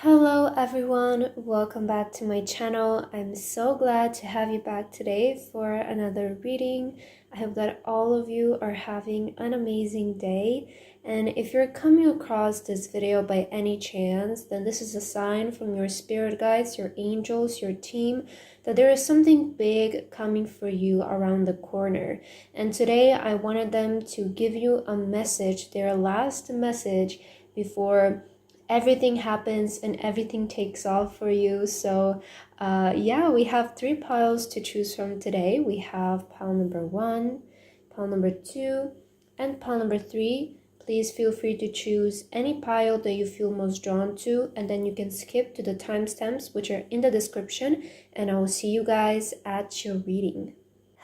Hello everyone, welcome back to my channel. I'm so glad to have you back today for another reading. I hope that all of you are having an amazing day. And if you're coming across this video by any chance, then this is a sign from your spirit guides, your angels, your team, that there is something big coming for you around the corner. And today I wanted them to give you a message, their last message before everything happens and everything takes off for you. So yeah, we have 3 piles to choose from today. We have pile number 1, pile number 2, and pile number 3. Please feel free to choose any pile that you feel most drawn to, and then you can skip to the timestamps which are in the description, and I will see you guys at your reading.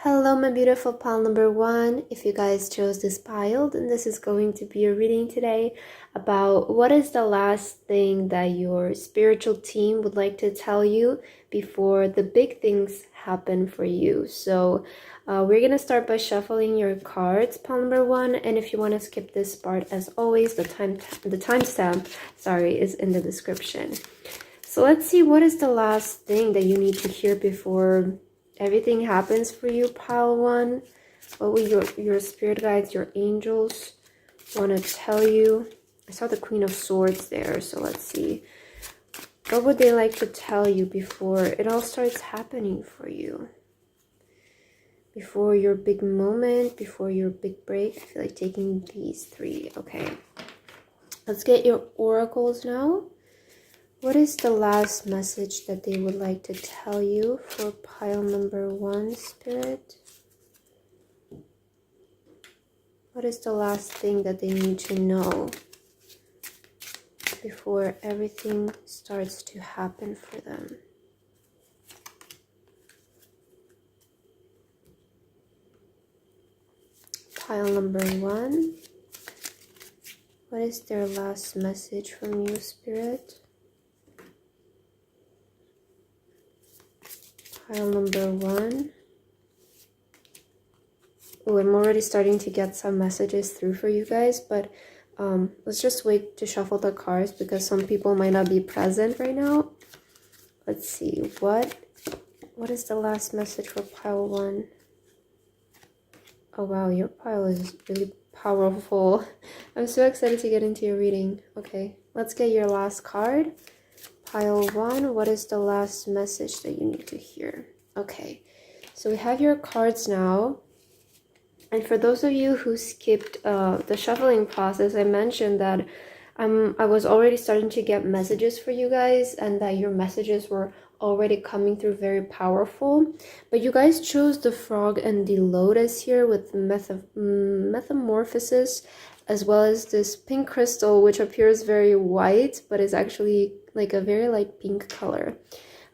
Hello my beautiful pile number 1. If you guys chose this pile, then this is going to be a reading today about what is the last thing that your spiritual team would like to tell you before the big things happen for you. So we're gonna start by shuffling your cards, pile number 1, and if you want to skip this part, as always, the timestamp is in the description. So let's see, what is the last thing that you need to hear before everything happens for you, pile 1? What will your spirit guides, your angels want to tell you? I saw the Queen of Swords there, so let's see. What would they like to tell you before it all starts happening for you? Before your big moment, before your big break. I feel like taking these 3. Okay. Let's get your oracles now. What is the last message that they would like to tell you for pile number 1, Spirit? What is the last thing that they need to know before everything starts to happen for them? Pile number 1. What is their last message from you, Spirit? Pile number 1. Oh, I'm already starting to get some messages through for you guys, but let's just wait to shuffle the cards because some people might not be present right now. Let's see, what is the last message for pile 1? Oh wow, your pile is really powerful. I'm so excited to get into your reading. Okay, let's get your last card. Pile 1, what is the last message that you need to hear? Okay, so we have your cards now. And for those of you who skipped the shuffling process, I mentioned that I was already starting to get messages for you guys and that your messages were already coming through very powerful. But you guys chose the frog and the lotus here with metamorphosis, as well as this pink crystal, which appears very white, but is actually like a very light pink color.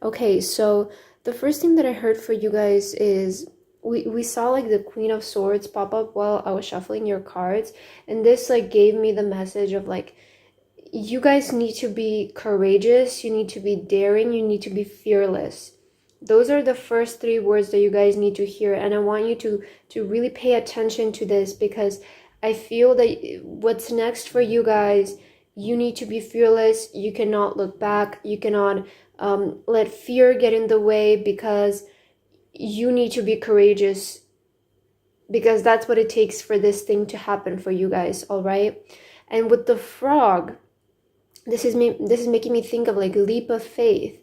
Okay, so the first thing that I heard for you guys is we saw like the Queen of Swords pop up while I was shuffling your cards, and this like gave me the message of like, you guys need to be courageous, you need to be daring, you need to be fearless. Those are the first 3 words that you guys need to hear, and I want you to really pay attention to this because I feel that what's next for you guys, you need to be fearless. You cannot look back. You cannot let fear get in the way, because you need to be courageous, because that's what it takes for this thing to happen for you guys, all right? And with the frog, this is making me think of like leap of faith.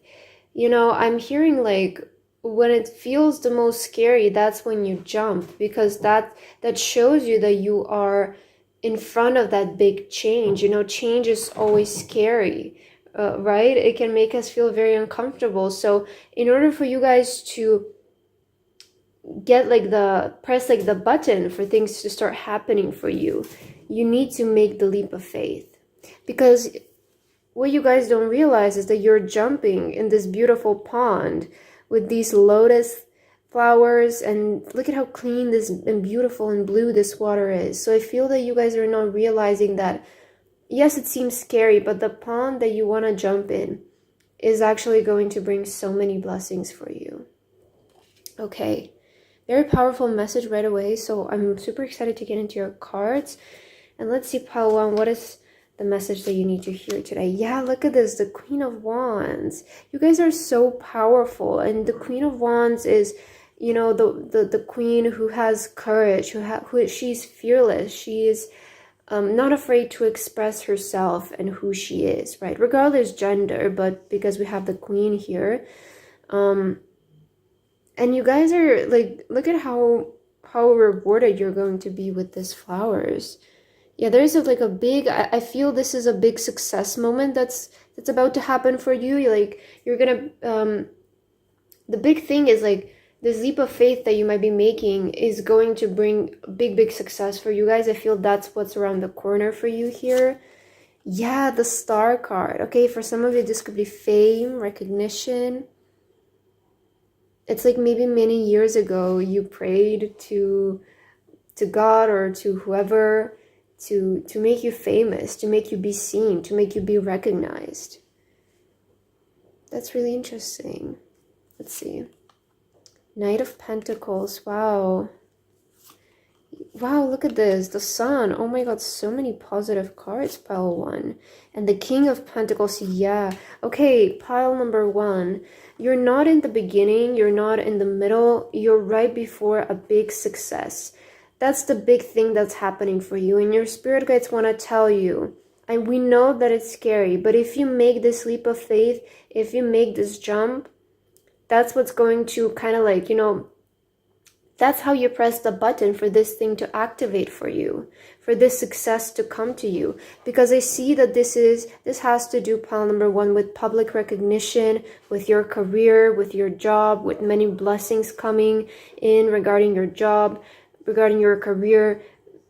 You know, I'm hearing like when it feels the most scary, that's when you jump, because that shows you that you are in front of that big change. You know, change is always scary, right? It can make us feel very uncomfortable. So in order for you guys to get like press like the button for things to start happening for you, you need to make the leap of faith. Because what you guys don't realize is that you're jumping in this beautiful pond with these lotus flowers, and look at how clean this and beautiful and blue this water is. So I feel that you guys are not realizing that, yes, it seems scary, but the pond that you want to jump in is actually going to bring so many blessings for you. Okay, very powerful message right away. So I'm super excited to get into your cards. And let's see, pile 1, what is the message that you need to hear today. Yeah, look at this, the Queen of Wands. You guys are so powerful, and the Queen of Wands is, you know, the queen who has courage, who she's fearless. She is not afraid to express herself and who she is, right? Regardless gender, but because we have the queen here. And you guys are like, look at how rewarded you're going to be with these flowers. Yeah, there's like a big, I feel this is a big success moment that's about to happen for you. Like, you're gonna, the big thing is like, this leap of faith that you might be making is going to bring big success for you guys. I feel that's what's around the corner for you here. Yeah, the Star card. Okay, for some of you, this could be fame, recognition. It's like maybe many years ago you prayed to God or to whoever to make you famous, to make you be seen, to make you be recognized. That's really interesting. Let's see. Knight of Pentacles. Wow. Wow, look at this. The Sun. Oh my god, so many positive cards, pile 1. And the King of Pentacles. Yeah. Okay, pile number 1. You're not in the beginning. You're not in the middle. You're right before a big success. That's the big thing that's happening for you. And your spirit guides want to tell you. And we know that it's scary. But if you make this leap of faith, if you make this jump, that's what's going to kind of like, you know, that's how you press the button for this thing to activate for you, for this success to come to you. Because I see that this has to do, pile number 1, with public recognition, with your career, with your job, with many blessings coming in regarding your job, regarding your career,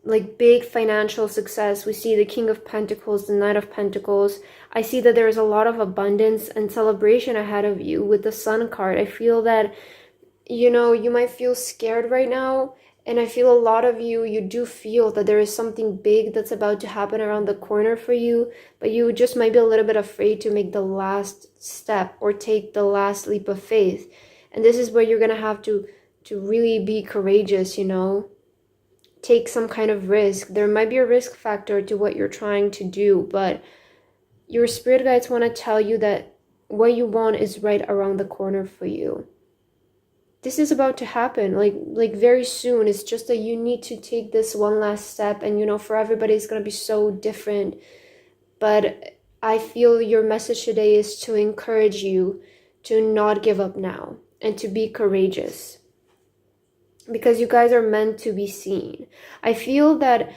like big financial success. We see the King of Pentacles, the Knight of Pentacles. I see that there is a lot of abundance and celebration ahead of you with the Sun card. I feel that, you know, you might feel scared right now. And I feel a lot of you do feel that there is something big that's about to happen around the corner for you. But you just might be a little bit afraid to make the last step or take the last leap of faith. And this is where you're going to have to really be courageous, you know. Take some kind of risk. There might be a risk factor to what you're trying to do, but your spirit guides want to tell you that what you want is right around the corner for you. This is about to happen, like very soon. It's just that you need to take this one last step, and you know, for everybody it's going to be so different. But I feel your message today is to encourage you to not give up now and to be courageous. Because you guys are meant to be seen. I feel that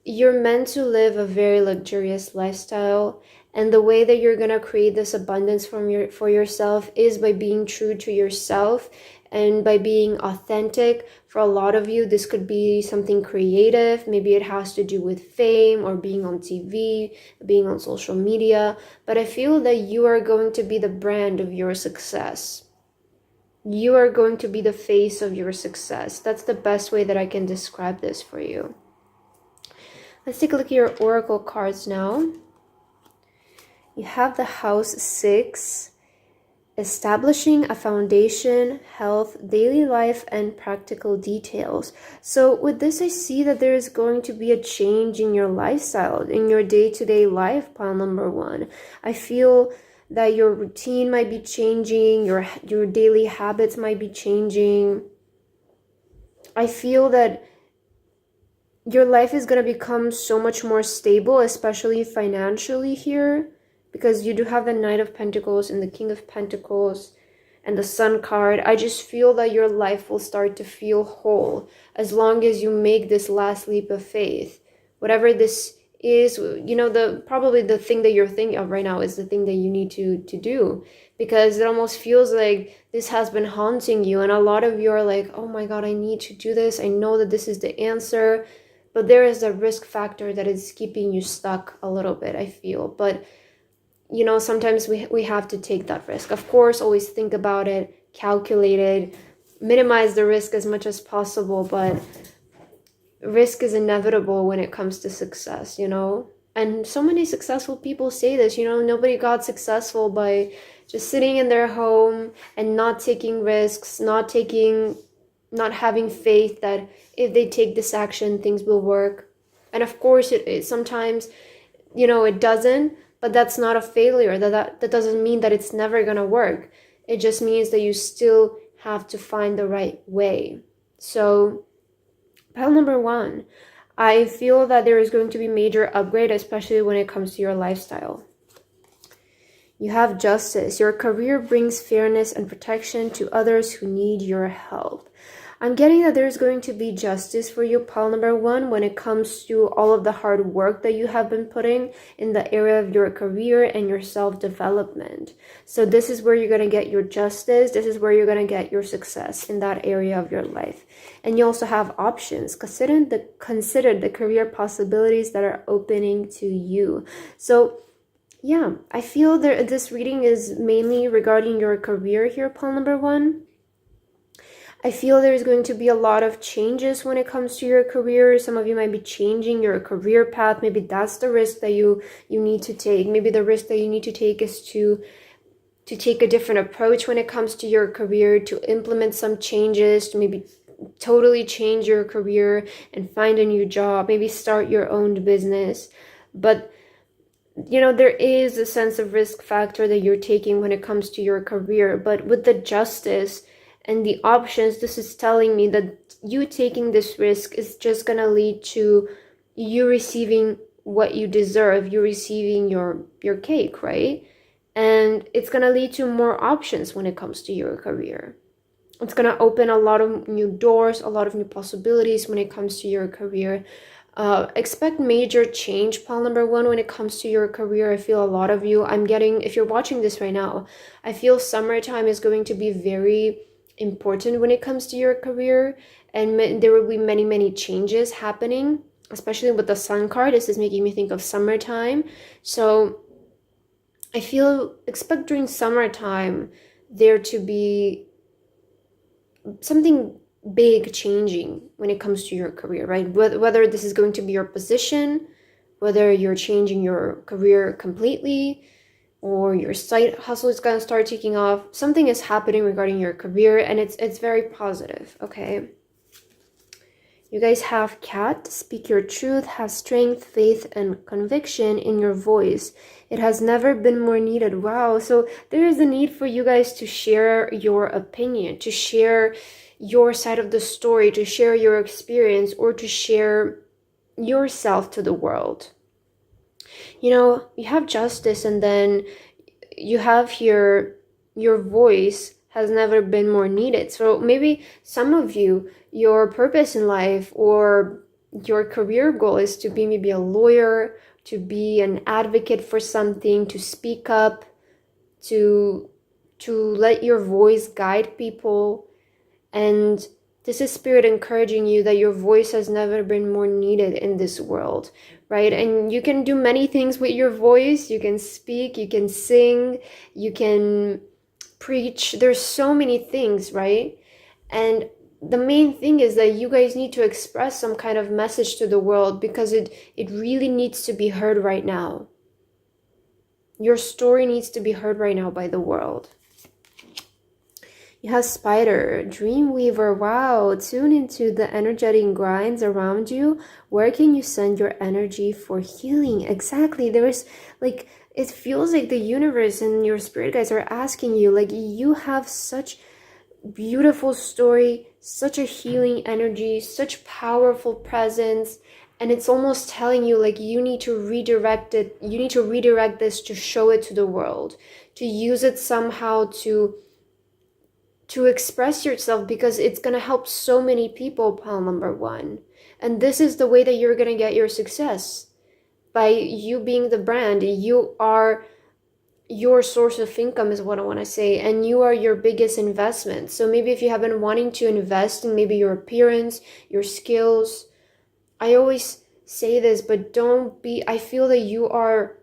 you're meant to live a very luxurious lifestyle, and the way that you're gonna create this abundance for yourself is by being true to yourself and by being authentic. For a lot of you, this could be something creative. Maybe it has to do with fame or being on TV, being on social media. But I feel that you are going to be the brand of your success. You are going to be the face of your success. That's the best way that I can describe this for you. Let's take a look at your oracle cards now. You have the house 6, establishing a foundation, health, daily life, and practical details. So with this, I see that there is going to be a change in your lifestyle, in your day-to-day life, pile number 1. I feel that your routine might be changing, your daily habits might be changing. I feel that your life is going to become so much more stable, especially financially here, because you do have the Knight of Pentacles and the King of Pentacles and the Sun card. I just feel that your life will start to feel whole as long as you make this last leap of faith. Whatever this is, you know, probably the thing that you're thinking of right now is the thing that you need to do, because it almost feels like this has been haunting you, and a lot of you are like, oh my god, I need to do this. I know that this is the answer, but there is a risk factor that is keeping you stuck a little bit, I feel. But you know, sometimes we have to take that risk. Of course, always think about it, calculate it, minimize the risk as much as possible, but risk is inevitable when it comes to success, you know. And so many successful people say this, you know, nobody got successful by just sitting in their home and not taking risks, not having faith that if they take this action, things will work. And of course, it sometimes it doesn't, but that's not a failure. That doesn't mean that it's never gonna work. It just means that you still have to find the right way. So pile number 1, I feel that there is going to be major upgrade, especially when it comes to your lifestyle. You have justice. Your career brings fairness and protection to others who need your help. I'm getting that there's going to be justice for you, pile number 1, when it comes to all of the hard work that you have been putting in the area of your career and your self-development. So this is where you're going to get your justice. This is where you're going to get your success in that area of your life. And you also have options. Consider the career possibilities that are opening to you. So yeah, I feel that this reading is mainly regarding your career here, pile number 1. I feel there's going to be a lot of changes when it comes to your career. Some of you might be changing your career path. Maybe that's the risk that you need to take. Maybe the risk that you need to take is to take a different approach when it comes to your career, to implement some changes, to maybe totally change your career and find a new job, maybe start your own business. But there is a sense of risk factor that you're taking when it comes to your career. But with the justice and the options, this is telling me that you taking this risk is just going to lead to you receiving what you deserve. You're receiving your cake, right? And it's going to lead to more options when it comes to your career. It's going to open a lot of new doors, a lot of new possibilities when it comes to your career. Expect major change, pile number 1, when it comes to your career. I feel a lot of you, if you're watching this right now, I feel summertime is going to be very important when it comes to your career, and there will be many changes happening, especially with the Sun card. This is making me think of summertime. So I expect during summertime there to be something big changing when it comes to your career, right? Whether this is going to be your position, whether you're changing your career completely, or your side hustle is going to start taking off. Something is happening regarding your career, and it's very positive, okay? You guys have Cat. Speak your truth. Have strength, faith, and conviction in your voice. It has never been more needed. Wow. So there is a need for you guys to share your opinion, to share your side of the story, to share your experience, or to share yourself to the world. You have justice, and then you have here your voice has never been more needed. So maybe some of you, your purpose in life or your career goal is to be maybe a lawyer, to be an advocate for something, to speak up, to let your voice guide people. And this is Spirit encouraging you that your voice has never been more needed in this world, right? And you can do many things with your voice. You can speak, you can sing, you can preach. There's so many things, right? And the main thing is that you guys need to express some kind of message to the world, because it really needs to be heard right now. Your story needs to be heard right now by the world. You have Spider, Dreamweaver. Wow, tune into the energetic grinds around you. Where can you send your energy for healing? Exactly. There's it feels like the universe and your spirit guides are asking you, you have such beautiful story, such a healing energy, such powerful presence, and it's almost telling you you need to redirect it. You need to redirect this to show it to the world, to use it somehow to express yourself, because it's going to help so many people, pile number 1. And this is the way that you're going to get your success. By you being the brand, you are your source of income is what I want to say, and you are your biggest investment. So maybe if you have been wanting to invest in maybe your appearance, your skills, I always say this, but I feel that you are,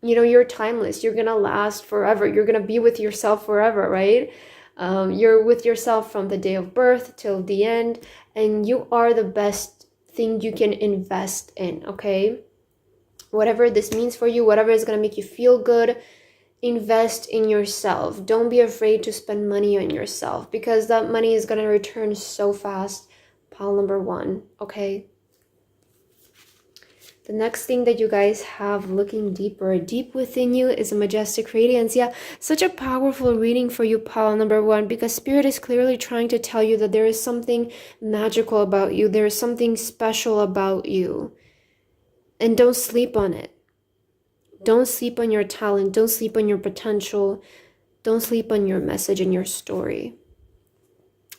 you're timeless. You're going to last forever. You're going to be with yourself forever, right? You're with yourself from the day of birth till the end, and you are the best thing you can invest in, okay? Whatever this means for you, whatever is going to make you feel good, invest in yourself. Don't be afraid to spend money on yourself, because that money is going to return so fast, pile number 1, okay? The next thing that you guys have looking deeper, deep within you, is a majestic radiance. Yeah, such a powerful reading for you, pile number 1, because Spirit is clearly trying to tell you that there is something magical about you. There is something special about you. And don't sleep on it. Don't sleep on your talent. Don't sleep on your potential. Don't sleep on your message and your story.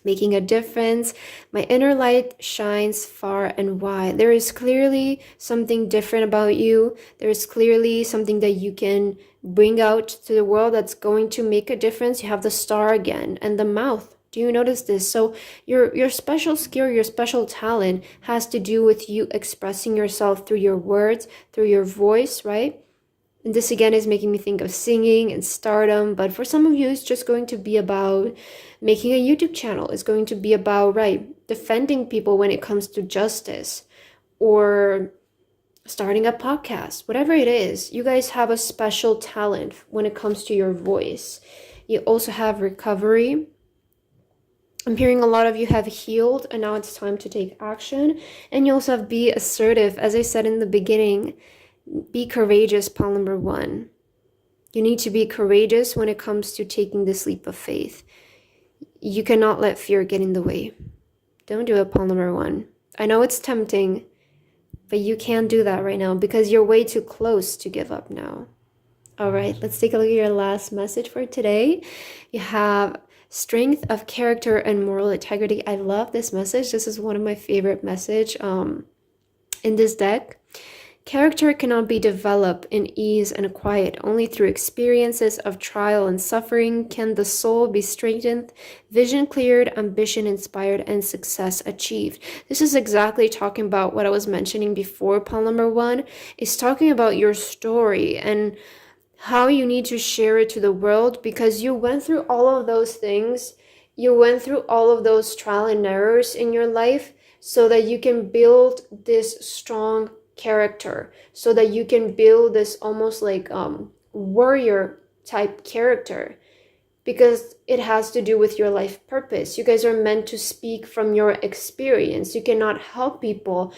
Making a difference. My inner light shines far and wide. There is clearly something different about you. There is clearly something that you can bring out to the world that's going to make a difference. You have the star again and the mouth. Do you notice this? So your special skill, your special talent has to do with you expressing yourself through your words, through your voice, right? And this again is making me think of singing and stardom. But for some of you, it's just going to be about making a YouTube channel. It's going to be about, right, defending people when it comes to justice, or starting a podcast. Whatever it is, you guys have a special talent when it comes to your voice. You also have recovery. I'm hearing a lot of you have healed and now it's time to take action. And you also have be assertive. As I said in the beginning, be courageous, pile number 1. You need to be courageous when it comes to taking this leap of faith. You cannot let fear get in the way. Don't do it, pile number 1. I know it's tempting, but you can't do that right now because you're way too close to give up now. All right, let's take a look at your last message for today. You have strength of character and moral integrity. I love this message. This is one of my favorite messages in this deck. Character cannot be developed in ease and quiet. Only through experiences of trial and suffering can the soul be strengthened, vision cleared, ambition inspired, and success achieved. This is exactly talking about what I was mentioning before. Pile number 1 is talking about your story and how you need to share it to the world, because you went through all of those things. You went through all of those trial and errors in your life so that you can build this strong character, so that you can build this almost like warrior type character, because it has to do with your life purpose. You guys are meant to speak from your experience. You cannot help people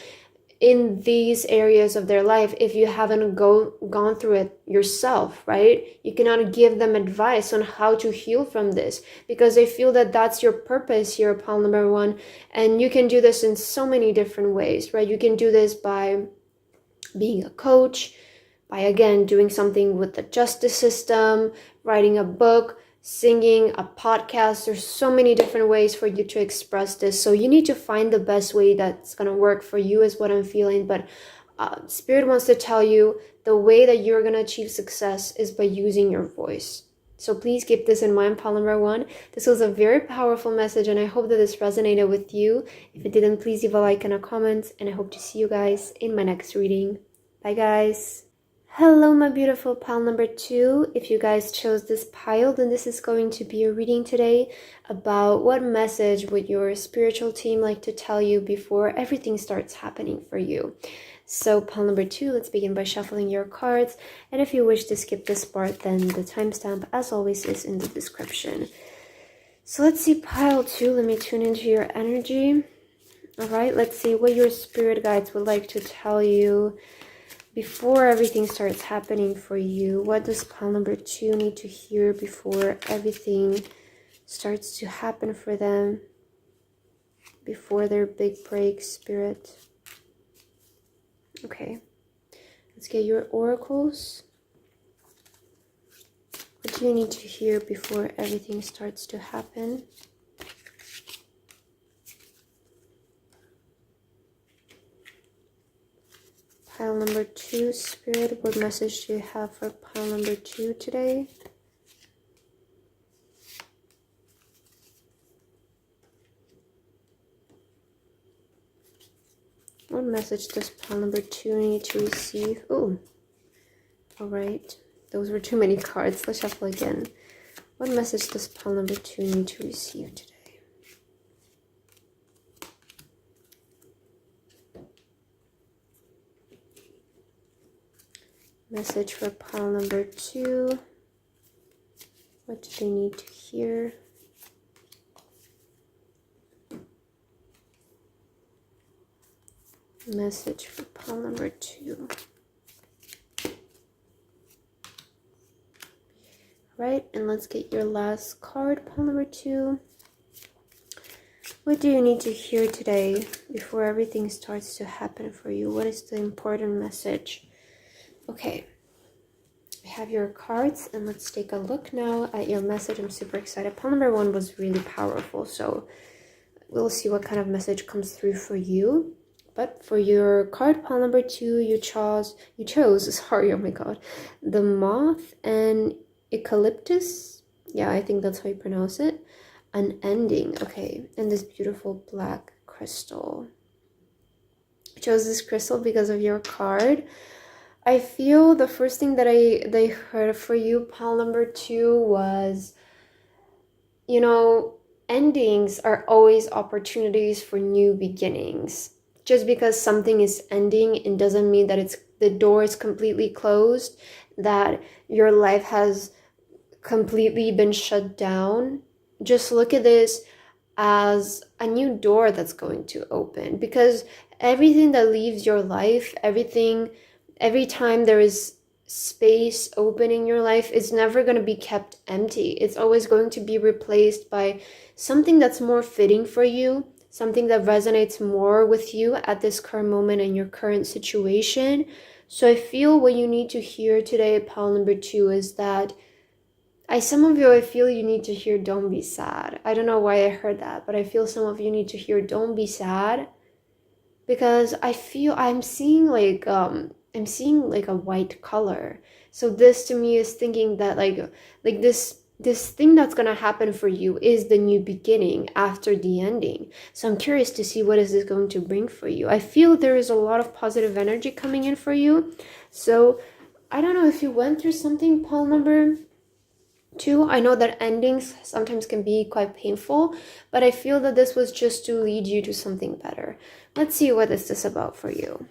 in these areas of their life if you haven't gone through it yourself, right? You cannot give them advice on how to heal from this, because I feel that that's your purpose here, pile number 1. And you can do this in so many different ways, right? You can do this by being a coach, by again doing something with the justice system, writing a book, singing, a podcast. There's so many different ways for you to express this. So you need to find the best way that's going to work for you, is what I'm feeling. But Spirit wants to tell you the way that you're going to achieve success is by using your voice. So please keep this in mind, pile number 1. This was a very powerful message, and I hope that this resonated with you. If it didn't, please leave a like and a comment, and I hope to see you guys in my next reading. Bye, guys. Hello, my beautiful pile number 2. If you guys chose this pile, then this is going to be a reading today about what message would your spiritual team like to tell you before everything starts happening for you. So pile number 2, let's begin by shuffling your cards. And if you wish to skip this part, then the timestamp, as always, is in the description. So let's see, pile 2. Let me tune into your energy. All right, let's see what your spirit guides would like to tell you before everything starts happening for you. What does pile number 2 need to hear before everything starts to happen for them? Before their big break, Spirit? Okay. Let's get your oracles. What do you need to hear before everything starts to happen? Pile number 2, Spirit, what message do you have for pile number 2 today? What message does pile number 2 need to receive? Oh, all right. Those were too many cards. Let's shuffle again. What message does pile number 2 need to receive today? Message for pile number 2. What do they need to hear? Message for pile number 2. Right, and let's get your last card, pile number 2. What do you need to hear today before everything starts to happen for you? What is the important message? Okay, I have your cards, and let's take a look now at your message. I'm super excited. Pile number 1 was really powerful, so we'll see what kind of message comes through for you. But for your card pile number 2, you chose, sorry, oh my god, the moth and eucalyptus. Yeah, I think that's how you pronounce it. An ending. Okay, and this beautiful black crystal. I chose this crystal because of your card. I feel the first thing that I heard for you, pile number 2, was, you know, endings are always opportunities for new beginnings. Just because something is ending, it doesn't mean that the door is completely closed, that your life has completely been shut down. Just look at this as a new door that's going to open, because everything that leaves your life, every time there is space open in your life, it's never going to be kept empty. It's always going to be replaced by something that's more fitting for you, something that resonates more with you at this current moment in your current situation. So I feel what you need to hear today, pile number 2, is that some of you, I feel you need to hear don't be sad. I don't know why I heard that, but I feel some of you need to hear don't be sad, because I feel I'm seeing like a white color. So this to me is thinking that like this thing that's going to happen for you is the new beginning after the ending. So I'm curious to see what is this going to bring for you. I feel there is a lot of positive energy coming in for you. So I don't know if you went through something, pile number 2. I know that endings sometimes can be quite painful, but I feel that this was just to lead you to something better. Let's see what is this about for you.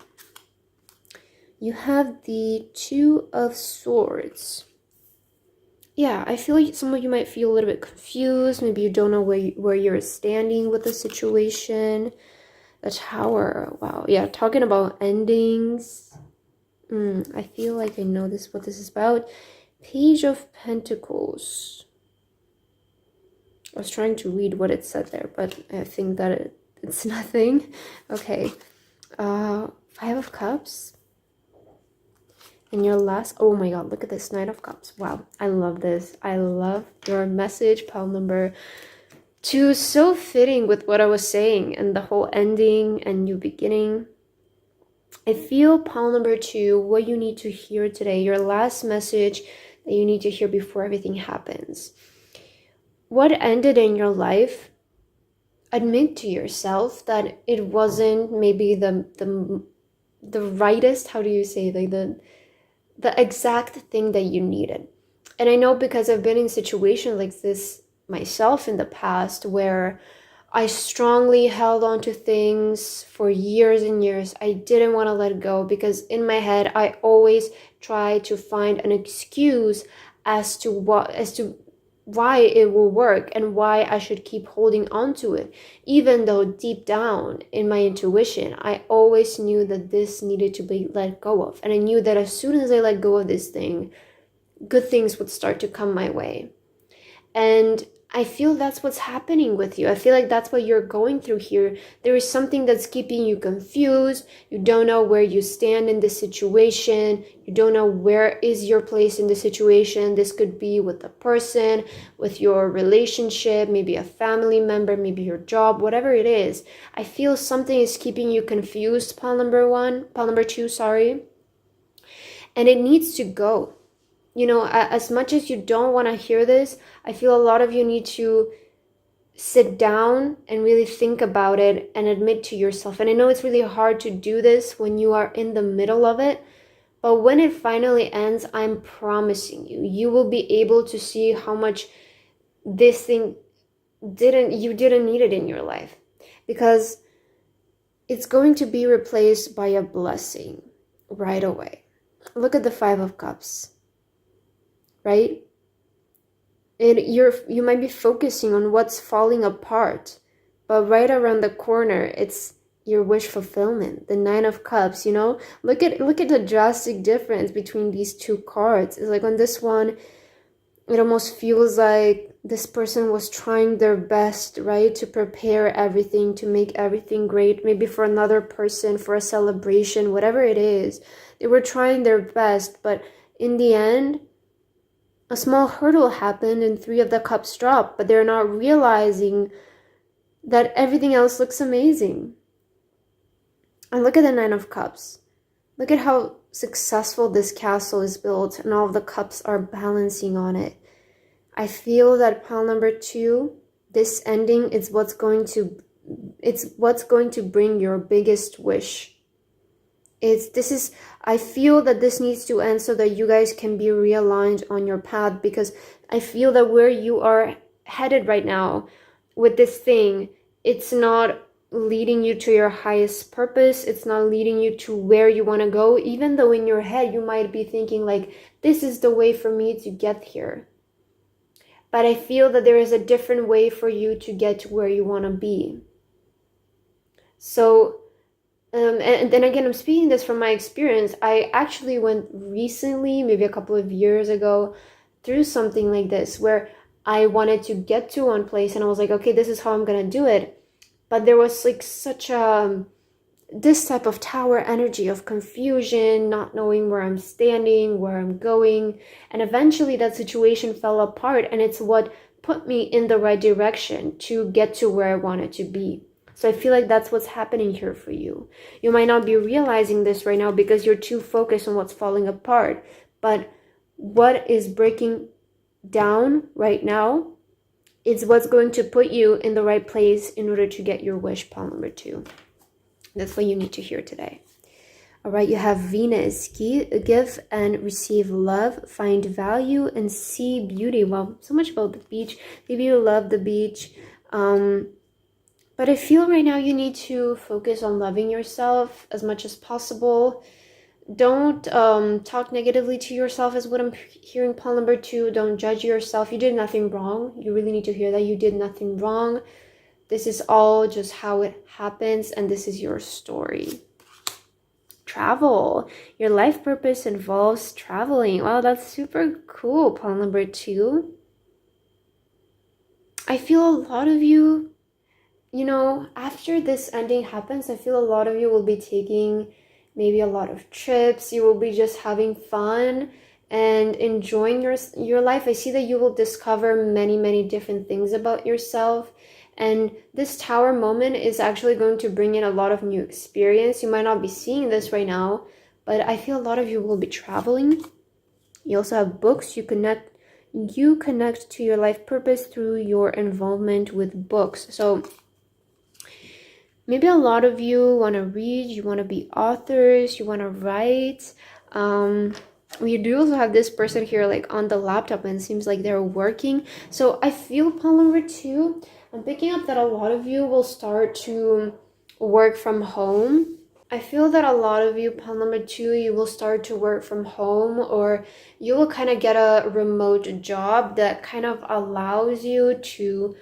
You have the 2 of Swords. Yeah, I feel like some of you might feel a little bit confused. Maybe you don't know where you're standing with the situation. The Tower. Wow. Yeah, talking about endings. I feel like I know what this is about. Page of Pentacles. I was trying to read what it said there, but I think that it's nothing. Okay. 5 of Cups. And your last, oh my god, look at this, Knight of Cups. Wow, I love this. I love your message, pile number 2. So fitting with what I was saying and the whole ending and new beginning. I feel, pile number 2, what you need to hear today, your last message that you need to hear before everything happens. What ended in your life, admit to yourself that it wasn't maybe the rightest, how do you say, like the exact thing that you needed. And I know because I've been in situations like this myself in the past where I strongly held on to things for years and years. I didn't want to let go because in my head I always try to find an excuse as to why it will work and why I should keep holding on to it, even though deep down in my intuition I always knew that this needed to be let go of. And I knew that as soon as I let go of this thing, good things would start to come my way. And I feel that's what's happening with you. I feel like that's what you're going through here. There is something that's keeping you confused. You don't know where you stand in this situation. You don't know where is your place in the situation. This could be with a person, with your relationship, maybe a family member, maybe your job, whatever it is. I feel something is keeping you confused, pile number 2, sorry. And it needs to go. You know, as much as you don't want to hear this, I feel a lot of you need to sit down and really think about it and admit to yourself. And I know it's really hard to do this when you are in the middle of it, but when it finally ends, I'm promising you, you will be able to see how much this thing you didn't need it in your life, because it's going to be replaced by a blessing right away. Look at the 5 of Cups. Right? You might be focusing on what's falling apart, but right around the corner, it's your wish fulfillment. The Nine of Cups, you know, look at the drastic difference between these two cards. It's like on this one, it almost feels like this person was trying their best, right, to prepare everything, to make everything great, maybe for another person, for a celebration, whatever it is. They were trying their best, but in the end, a small hurdle happened and 3 of the cups dropped, but they're not realizing that everything else looks amazing. And look at the 9 of Cups. Look at how successful this castle is built and all of the cups are balancing on it. I feel that pile number 2, this ending, it's what's going to bring your biggest wish. I feel that this needs to end so that you guys can be realigned on your path, because I feel that where you are headed right now with this thing, it's not leading you to your highest purpose. It's not leading you to where you want to go, even though in your head you might be thinking like, this is the way for me to get here. But I feel that there is a different way for you to get to where you want to be. So, and then again, I'm speaking this from my experience. I actually went recently, maybe a couple of years ago, through something like this, where I wanted to get to one place and I was like, okay, this is how I'm going to do it. But there was like such this type of tower energy of confusion, not knowing where I'm standing, where I'm going. And eventually that situation fell apart, and it's what put me in the right direction to get to where I wanted to be. So I feel like that's what's happening here for you. You might not be realizing this right now because you're too focused on what's falling apart. But what is breaking down right now is what's going to put you in the right place in order to get your wish, pile number 2. That's what you need to hear today. All right, you have Venus. Give and receive love, find value, and see beauty. Well, so much about the beach. Maybe you love the beach. But I feel right now you need to focus on loving yourself as much as possible. Don't talk negatively to yourself is what I'm hearing, pile number 2. Don't judge yourself. You did nothing wrong. You really need to hear that. You did nothing wrong. This is all just how it happens, and this is your story. Travel. Your life purpose involves traveling. Wow, that's super cool, pile number 2. I feel a lot of you, you know, after this ending happens, I feel a lot of you will be taking maybe a lot of trips. You will be just having fun and enjoying your life. I see that you will discover many different things about yourself. And this tower moment is actually going to bring in a lot of new experience. You might not be seeing this right now, but I feel a lot of you will be traveling. You also have books. You connect to your life purpose through your involvement with books. So maybe a lot of you want to read, you want to be authors, you want to write. We do also have this person here like on the laptop, and it seems like they're working. So I feel pile number 2, I'm picking up that a lot of you will start to work from home. I feel that a lot of you, pile number 2, you will start to work from home, or you will kind of get a remote job that kind of allows you to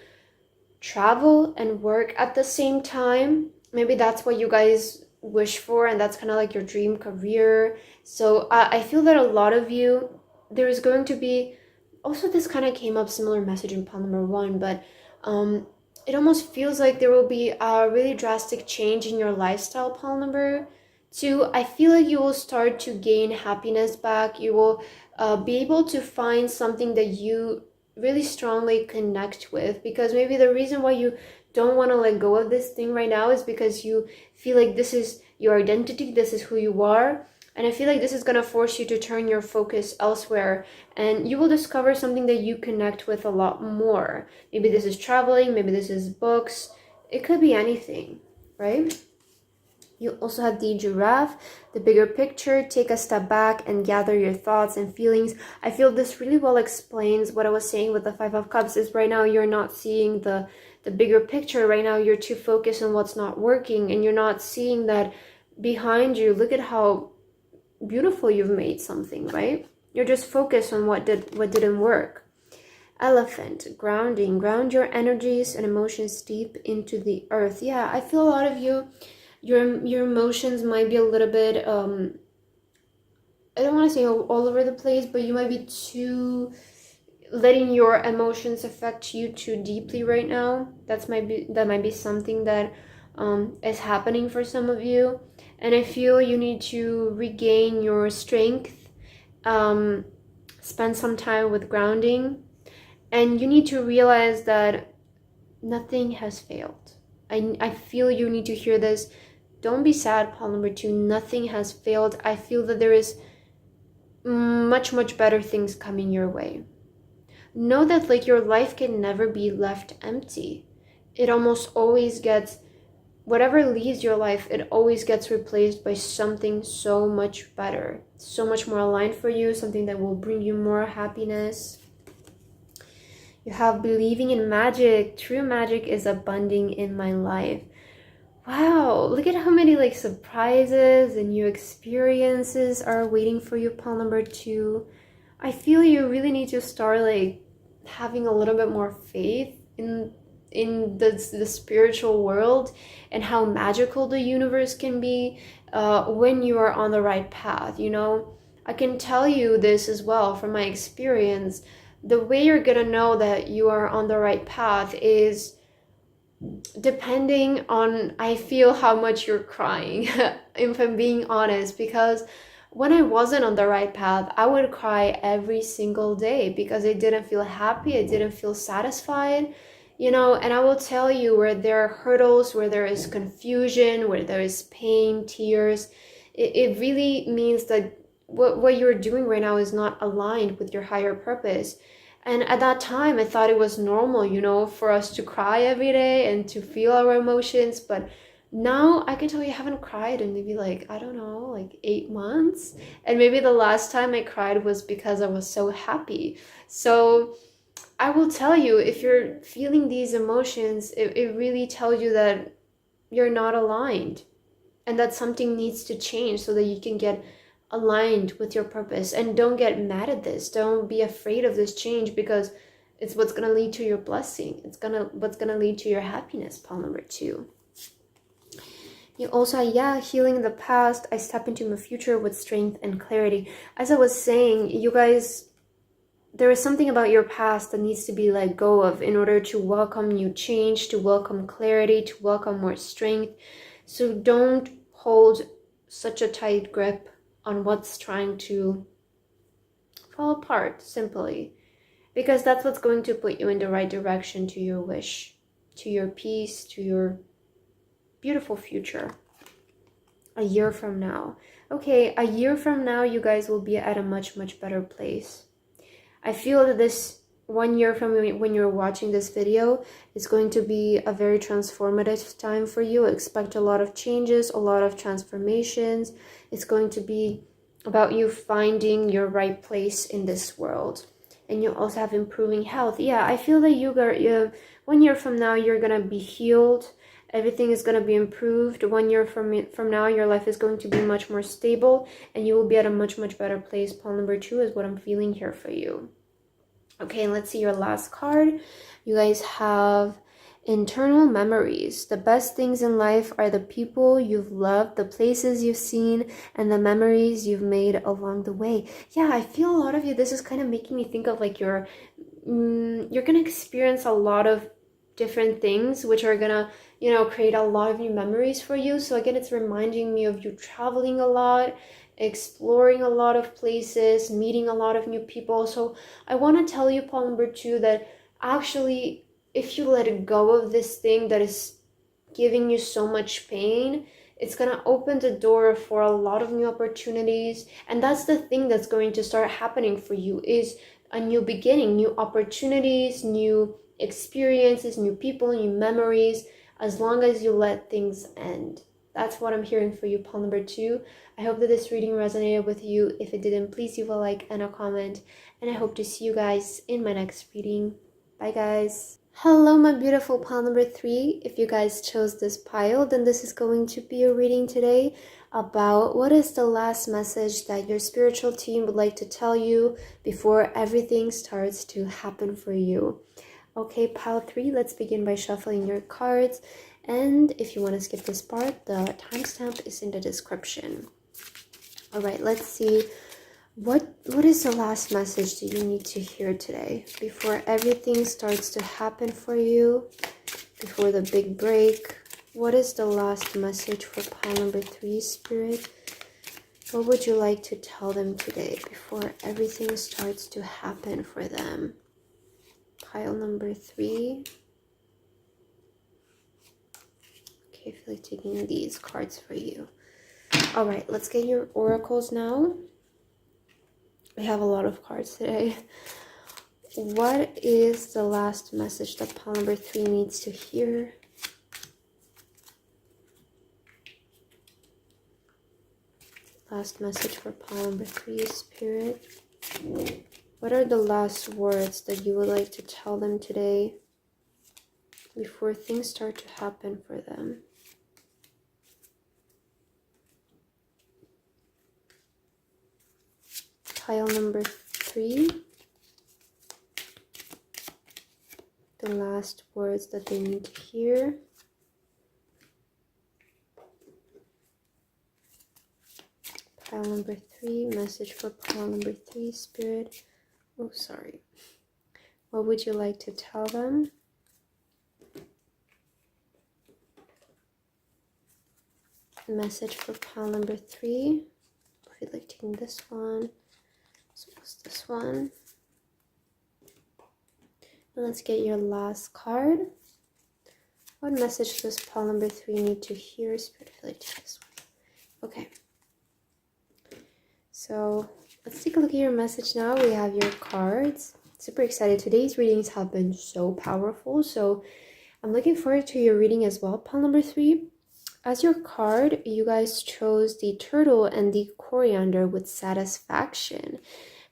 travel and work at the same time. Maybe that's what you guys wish for, and that's kind of like your dream career. So I feel that a lot of you, there is going to be, also this kind of came up, similar message in pile number 1, but it almost feels like there will be a really drastic change in your lifestyle, pile number 2. I feel like you will start to gain happiness back. You will be able to find something that you really strongly connect with, because maybe the reason why you don't want to let go of this thing right now is because you feel like this is your identity, this is who you are. And I feel like this is going to force you to turn your focus elsewhere, and you will discover something that you connect with a lot more. Maybe this is traveling, maybe this is books. It could be anything, right? You also have the Giraffe, the bigger picture. Take a step back and gather your thoughts and feelings. I feel this really well explains what I was saying with the 5 of Cups, is right now you're not seeing the bigger picture. Right now you're too focused on what's not working, and you're not seeing that behind you. Look at how beautiful you've made something, right? You're just focused on what didn't work. Elephant, grounding. Ground your energies and emotions deep into the earth. Yeah, I feel a lot of you, Your emotions might be a little bit I don't want to say all over the place, but you might be too letting your emotions affect you too deeply right now. That might be something that is happening for some of you, and I feel you need to regain your strength. um, Spend some time with grounding, and you need to realize that nothing has failed. I feel you need to hear this. Don't be sad, Paul number 2. Nothing has failed. I feel that there is much better things coming your way. Know that like your life can never be left empty. It almost always gets, whatever leaves your life, it always gets replaced by something so much better, so much more aligned for you, something that will bring you more happiness. You have believing in magic. True magic is abounding in my life. Wow, look at how many like surprises and new experiences are waiting for you, Paul number 2. I feel you really need to start like having a little bit more faith in the spiritual world and how magical the universe can be when you are on the right path. You know, I can tell you this as well from my experience. The way you're gonna know that you are on the right path is depending on, I feel, how much you're crying. If I'm being honest, because when I wasn't on the right path, I would cry every single day because I didn't feel happy, I didn't feel satisfied, you know. And I will tell you, where there are hurdles, where there is confusion, where there is pain, tears, it really means that what you're doing right now is not aligned with your higher purpose. And at that time, I thought it was normal, you know, for us to cry every day and to feel our emotions. But now I can tell you I haven't cried in maybe like, I don't know, like 8 months. And maybe the last time I cried was because I was so happy. So I will tell you, if you're feeling these emotions, it really tells you that you're not aligned and that something needs to change so that you can get aligned with your purpose. And don't get mad at this, don't be afraid of this change, because it's what's going to lead to your blessing. It's what's going to lead to your happiness, Paul number 2. You also, yeah, healing the past. I step into my future with strength and clarity. As I was saying, you guys, there is something about your past that needs to be let go of in order to welcome new change, to welcome clarity, to welcome more strength. So don't hold such a tight grip on what's trying to fall apart, simply, because that's what's going to put you in the right direction to your wish, to your peace, to your beautiful future a year from now. Okay, a year from now, you guys will be at a much better place. I feel that this 1 year from when you're watching this video is going to be a very transformative time for you. Expect a lot of changes, a lot of transformations. It's going to be about you finding your right place in this world. And you also have improving health. Yeah, I feel that 1 year from now, you're going to be healed. Everything is going to be improved. 1 year from now, your life is going to be much more stable, and you will be at a much better place. Paul number 2 is what I'm feeling here for you. Okay, let's see your last card. You guys have internal memories. The best things in life are the people you've loved, the places you've seen, and the memories you've made along the way. Yeah, I feel a lot of you, this is kind of making me think of like you're gonna experience a lot of different things which are gonna, you know, create a lot of new memories for you. So again, it's reminding me of you traveling a lot, exploring a lot of places, meeting a lot of new people. So I want to tell you, Paul number 2, that actually, if you let go of this thing that is giving you so much pain, it's going to open the door for a lot of new opportunities. And that's the thing that's going to start happening for you, is a new beginning, new opportunities, new experiences, new people, new memories, as long as you let things end. That's what I'm hearing for you, Paul number 2. I hope that this reading resonated with you. If it didn't, please leave a like and a comment. And I hope to see you guys in my next reading. Bye, guys. Hello, my beautiful pile number 3. If you guys chose this pile, then this is going to be a reading today about what is the last message that your spiritual team would like to tell you before everything starts to happen for you. Okay, pile 3, let's begin by shuffling your cards. And if you want to skip this part, the timestamp is in the description. All right, let's see. What is the last message that you need to hear today before everything starts to happen for you, before the big break? What is the last message for pile number 3, Spirit? What would you like to tell them today before everything starts to happen for them? Pile number 3. Okay, I feel like taking these cards for you. All right, let's get your oracles now. We have a lot of cards today. What is the last message that pile number 3 needs to hear? Last message for pile number 3, Spirit. What are the last words that you would like to tell them today before things start to happen for them? Pile number 3. The last words that they need to hear. Pile number 3, message for pile number 3, Spirit. Oh, sorry. What would you like to tell them? Message for pile number 3. I feel like taking this one. So what's this one? And let's get your last card. What message does pile number 3 need to hear? Spirit, I feel like taking this one. Okay. So let's take a look at your message now. We have your cards. Super excited. Today's readings have been so powerful. So I'm looking forward to your reading as well, pile number 3. As your card, you guys chose the turtle and the coriander with satisfaction.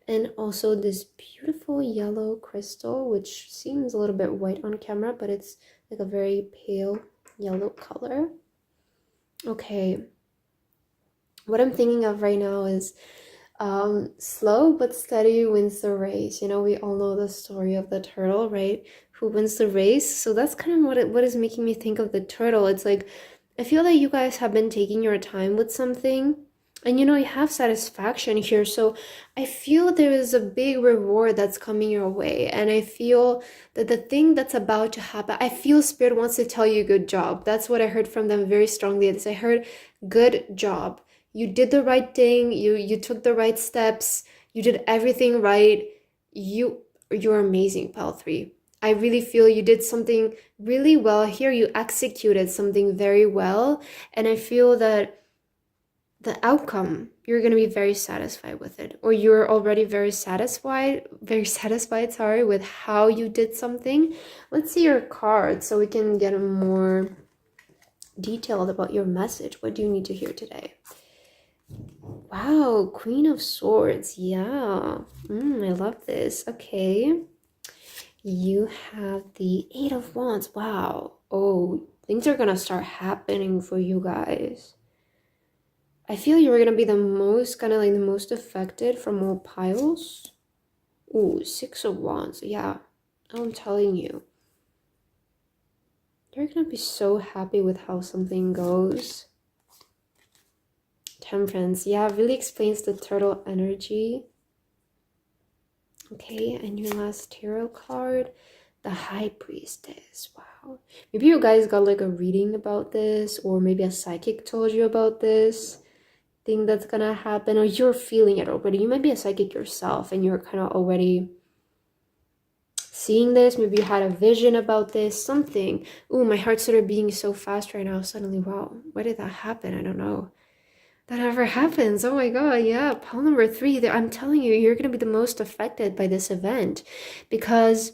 And also this beautiful yellow crystal, which seems a little bit white on camera, but it's like a very pale yellow color. Okay. What I'm thinking of right now is slow but steady wins the race. You know, we all know the story of the turtle, right? Who wins the race? So that's kind of what is making me think of the turtle. It's like, I feel that you guys have been taking your time with something, and you know, you have satisfaction here. So I feel there is a big reward that's coming your way, and I feel that the thing that's about to happen, I feel Spirit wants to tell you good job. That's what I heard from them very strongly. I heard good job. You did the right thing. You took the right steps. You did everything right. You're amazing, pile 3. I really feel you did something really well here. You executed something very well. And I feel that the outcome, you're going to be very satisfied with it. Or you're already very satisfied, sorry, with how you did something. Let's see your card so we can get more detailed about your message. What do you need to hear today? Wow, Queen of Swords. Yeah. I love this. Okay. You have the 8 of Wands. Wow. Oh, things are gonna start happening for you guys. I feel you're gonna be the most, kind of like the most affected from all piles. Ooh, 6 of Wands. Yeah, I'm telling you. You're gonna be so happy with how something goes. Temperance. Yeah, really explains the turtle energy. Okay, and your last tarot card, the High Priestess. Wow. Maybe you guys got like a reading about this, or maybe a psychic told you about this thing that's gonna happen, or you're feeling it already. You might be a psychic yourself and you're kind of already seeing this. Maybe you had a vision about this, something. Ooh, my heart started beating so fast right now. Suddenly, wow, why did that happen? I don't know. That ever happens. Oh my god, yeah. Pile number 3, I'm telling you, you're going to be the most affected by this event, because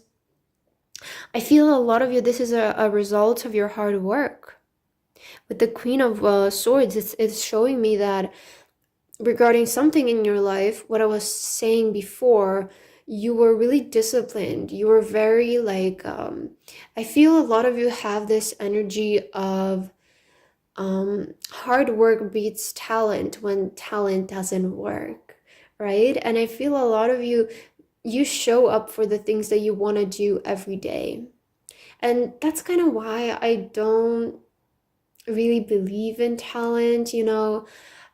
I feel a lot of you, this is a result of your hard work. With the Queen of Swords, it's showing me that regarding something in your life, what I was saying before, you were really disciplined. You were very like, I feel a lot of you have this energy of hard work beats talent when talent doesn't work, right? And I feel a lot of you show up for the things that you want to do every day. And that's kind of why I don't really believe in talent, you know,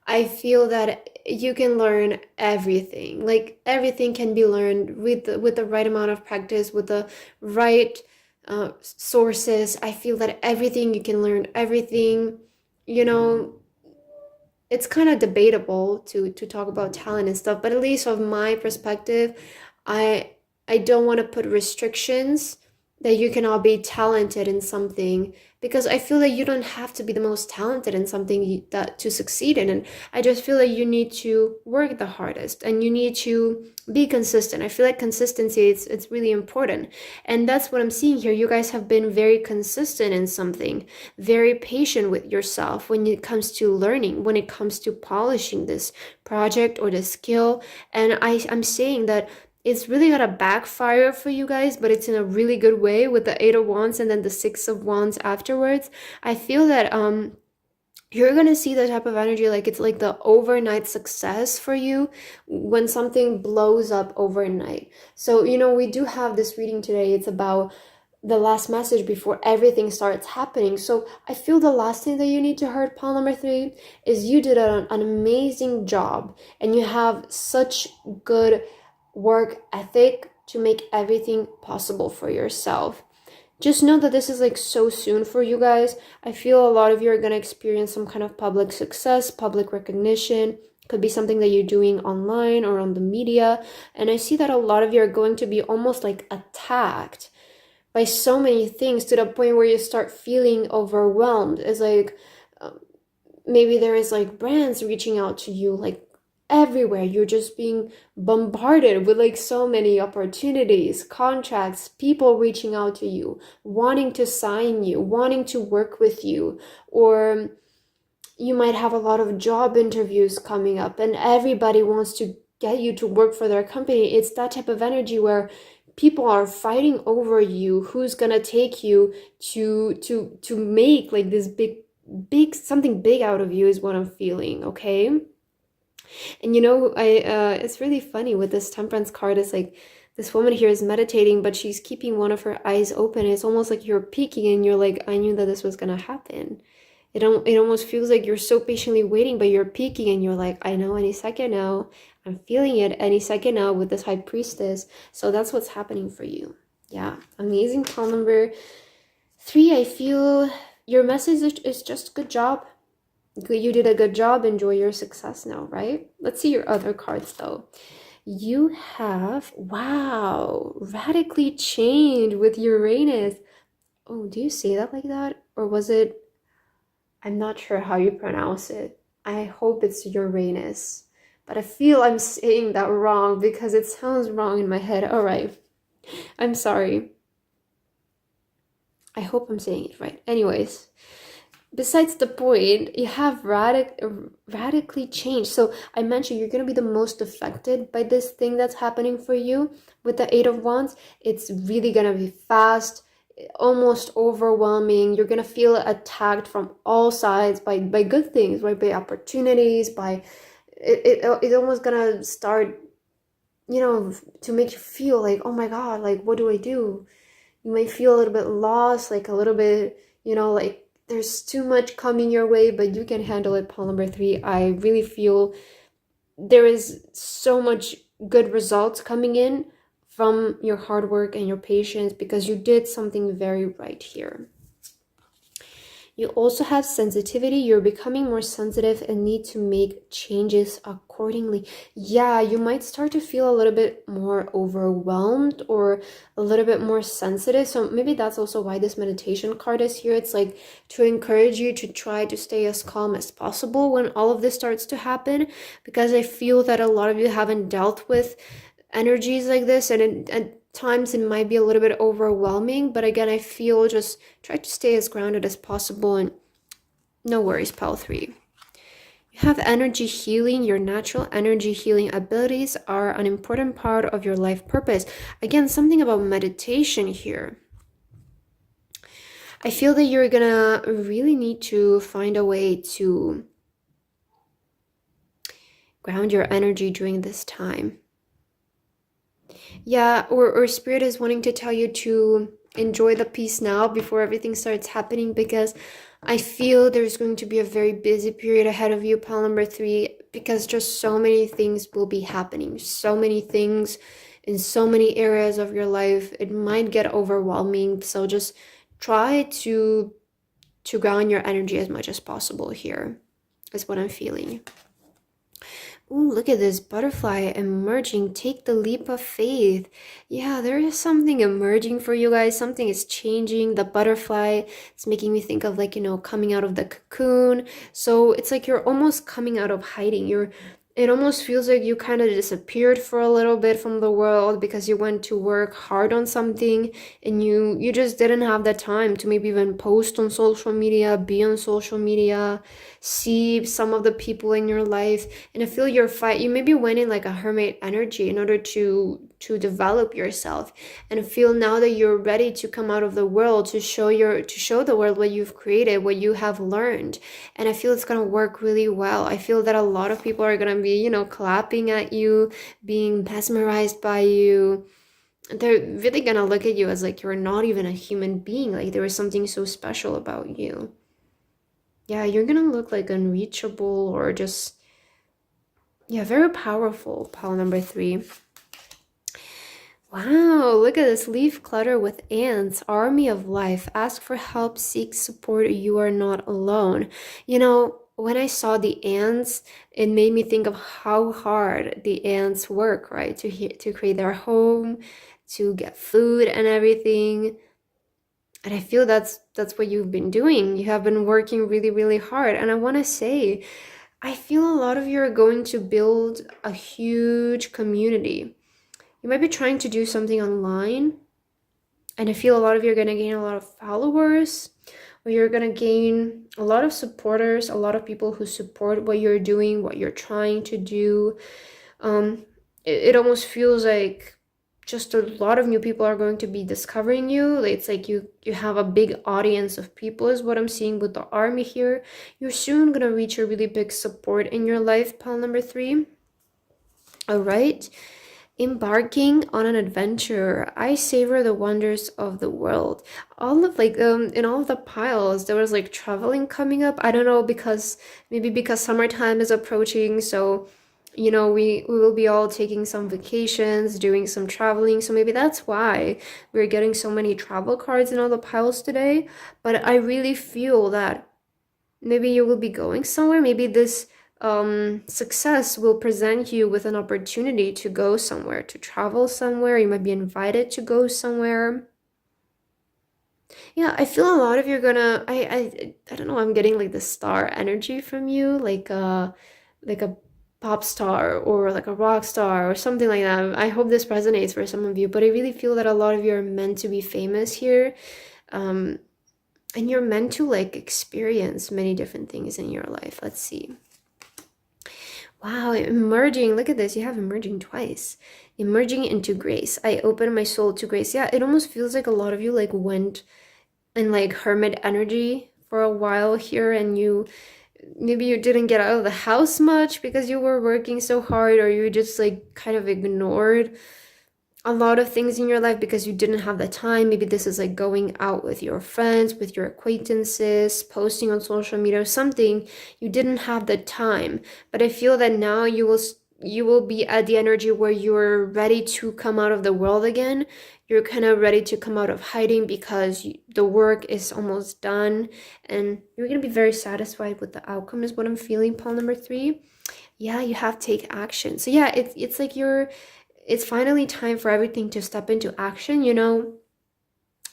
I feel that you can learn everything. Like everything can be learned with the right amount of practice, with the right sources. I feel that everything you can learn, everything, you know, it's kind of debatable to talk about talent and stuff, but at least from my perspective, I I don't want to put restrictions that you cannot be talented in something, because I feel that you don't have to be the most talented in something that to succeed in. And I just feel like you need to work the hardest and you need to be consistent. I feel like consistency, it's really important. And that's what I'm seeing here. You guys have been very consistent in something, very patient with yourself when it comes to learning, when it comes to polishing this project or the skill. And I'm saying that it's really gonna backfire for you guys, but it's in a really good way with the Eight of Wands and then the Six of Wands afterwards. I feel that you're gonna see the type of energy, like it's like the overnight success for you when something blows up overnight. So, you know, we do have this reading today. It's about the last message before everything starts happening. So I feel the last thing that you need to hear, pile number 3, is you did an amazing job and you have such good work ethic to make everything possible for yourself. Just know that this is like so soon for you guys. I feel a lot of you are going to experience some kind of public success, public recognition. Could be something that you're doing online or on the media. And I see that a lot of you are going to be almost like attacked by so many things to the point where you start feeling overwhelmed. It's like maybe there is like brands reaching out to you like everywhere. You're just being bombarded with like so many opportunities, contracts, people reaching out to you, wanting to sign you, wanting to work with you. Or you might have a lot of job interviews coming up and everybody wants to get you to work for their company. It's that type of energy where people are fighting over you, who's gonna take you to make like this big something big out of you, is what I'm feeling. Okay. And you know, it's really funny with this Temperance card. It's like this woman here is meditating, but she's keeping one of her eyes open. It's almost like you're peeking and you're like, I knew that this was gonna happen. It almost feels like you're so patiently waiting, but you're peeking and you're like, I know any second now. I'm feeling it any second now with this High Priestess. So that's what's happening for you. Yeah, amazing. Call number 3. I feel your message is just good job. You did a good job. Enjoy your success now, right? Let's see your other cards though. You have, wow, radically changed with Uranus. Oh, do you say that like that? Or was it, I'm not sure how you pronounce it. I hope it's Uranus. But I feel I'm saying that wrong because it sounds wrong in my head. All right. I'm sorry. I hope I'm saying it right. Anyways, besides the point, you have radically changed. So I mentioned you're going to be the most affected by this thing that's happening for you with the Eight of Wands. It's really going to be fast, almost overwhelming. You're going to feel attacked from all sides by good things, right? By opportunities, by it's almost going to start, you know, to make you feel like, oh my God, like, what do I do? You may feel a little bit lost, like a little bit, you know, like there's too much coming your way, but you can handle it. Pile number 3. I really feel there is so much good results coming in from your hard work and your patience because you did something very right here. You also have sensitivity. You're becoming more sensitive and need to make changes accordingly. Yeah, you might start to feel a little bit more overwhelmed or a little bit more sensitive. So maybe that's also why this meditation card is here. It's like to encourage you to try to stay as calm as possible when all of this starts to happen, because I feel that a lot of you haven't dealt with energies like this, and at times it might be a little bit overwhelming. But again, I feel just try to stay as grounded as possible, and no worries. Pile 3. You have energy healing. Your natural energy healing abilities are an important part of your life purpose. Again, something about meditation here. I feel that you're gonna really need to find a way to ground your energy during this time. Yeah, or Spirit is wanting to tell you to enjoy the peace now before everything starts happening, because I feel there's going to be a very busy period ahead of you, pile number 3, because just so many things will be happening. So many things in so many areas of your life. It might get overwhelming. So just try to ground your energy as much as possible here, is what I'm feeling. Ooh, look at this butterfly emerging. Take the leap of faith. Yeah, there is something emerging for you guys. Something is changing. The butterfly is making me think of, like, coming out of the cocoon. So it's like you're almost coming out of hiding. It almost feels like you kind of disappeared for a little bit from the world because you went to work hard on something, and you just didn't have the time to maybe even post on social media, be on social media, see some of the people in your life. And I feel you maybe went in like a hermit energy in order to develop yourself. And I feel now that you're ready to come out of the world, to show the world what you've created, what you have learned. And I feel it's going to work really well. I feel that a lot of people are going to be, clapping at you, being mesmerized by you. They're really going to look at you as like you're not even a human being, like there was something so special about you. Yeah, you're going to look like unreachable, or just, yeah, very powerful, pile number 3. Wow, look at this leaf clutter with ants. Army of life. Ask for help, seek support. You are not alone. When I saw the ants, it made me think of how hard the ants work, right? To create their home, to get food and everything. And I feel that's what you've been doing. You have been working really, really hard. And I want to say, I feel a lot of you are going to build a huge community. You might be trying to do something online, and I feel a lot of you are going to gain a lot of followers, or you're going to gain a lot of supporters, a lot of people who support what you're doing, what you're trying to do. It almost feels like just a lot of new people are going to be discovering you. It's like you have a big audience of people, is what I'm seeing with the army here. You're soon going to reach a really big support in your life, pile number 3. All right. Embarking on an adventure. I savor the wonders of the world. All of in all of the piles, there was like traveling coming up. I don't know, because summertime is approaching, so we will be all taking some vacations, doing some traveling. So maybe that's why we're getting so many travel cards in all the piles today. But I really feel that maybe you will be going somewhere. Maybe this success will present you with an opportunity to go somewhere, to travel somewhere. You might be invited to go somewhere. Yeah, I feel a lot of you're gonna, I don't know, I'm getting like the star energy from you, like a pop star or like a rock star or something like that. I hope this resonates for some of you, but I really feel that a lot of you are meant to be famous here. And you're meant to like experience many different things in your life. Let's see. Wow, emerging. Look at this. You have emerging twice. Emerging into grace. I open my soul to grace. Yeah, it almost feels like a lot of you like went in like hermit energy for a while here, and maybe you didn't get out of the house much because you were working so hard, or you just like kind of ignored a lot of things in your life because you didn't have the time. Maybe this is like going out with your friends, with your acquaintances, posting on social media or something. You didn't have the time. But I feel that now you will be at the energy where you're ready to come out of the world again. You're kind of ready to come out of hiding because the work is almost done, and you're going to be very satisfied with the outcome, is what I'm feeling, pile number 3. Yeah, you have to take action. So yeah, it's like it's finally time for everything to step into action.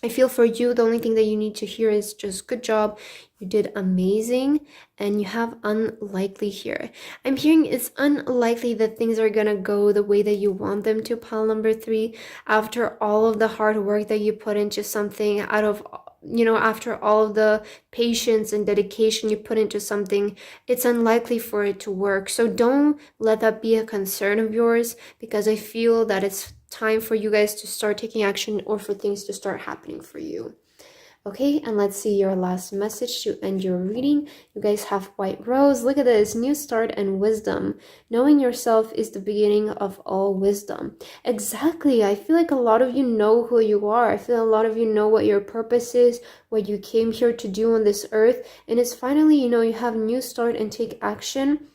I feel for you, the only thing that you need to hear is just good job. You did amazing, and you have unlikely here. I'm hearing it's unlikely that things are gonna go the way that you want them to, pile number 3. After all of the hard work that you put into something, after all of the patience and dedication you put into something, it's unlikely for it to work. So don't let that be a concern of yours, because I feel that it's time for you guys to start taking action, or for things to start happening for you. Okay, and let's see your last message to end your reading. You guys have White Rose. Look at this, new start and wisdom. Knowing yourself is the beginning of all wisdom. Exactly. I feel like a lot of you know who you are. I feel a lot of you know what your purpose is, what you came here to do on this earth. And it's finally, you have new start and take action.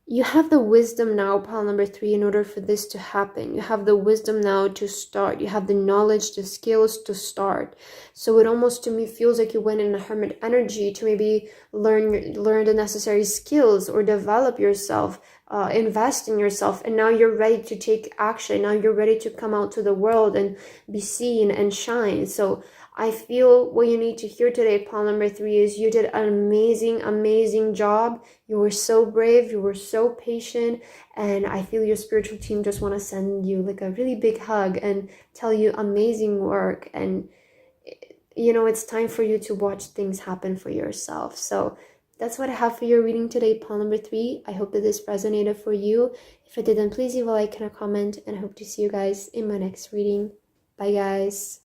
You have the wisdom now, pile number 3, in order for this to happen. You have the wisdom now to start. You have the knowledge, the skills to start. So it almost to me feels like you went in a hermit energy to maybe learn the necessary skills or develop yourself, invest in yourself. And now you're ready to take action. Now you're ready to come out to the world and be seen and shine. So I feel what you need to hear today, pile number 3, is you did an amazing, amazing job. You were so brave. You were so patient. And I feel your spiritual team just want to send you like a really big hug and tell you amazing work. And, it's time for you to watch things happen for yourself. So that's what I have for your reading today, pile number 3. I hope that this resonated for you. If it didn't, please leave a like and a comment. And I hope to see you guys in my next reading. Bye, guys.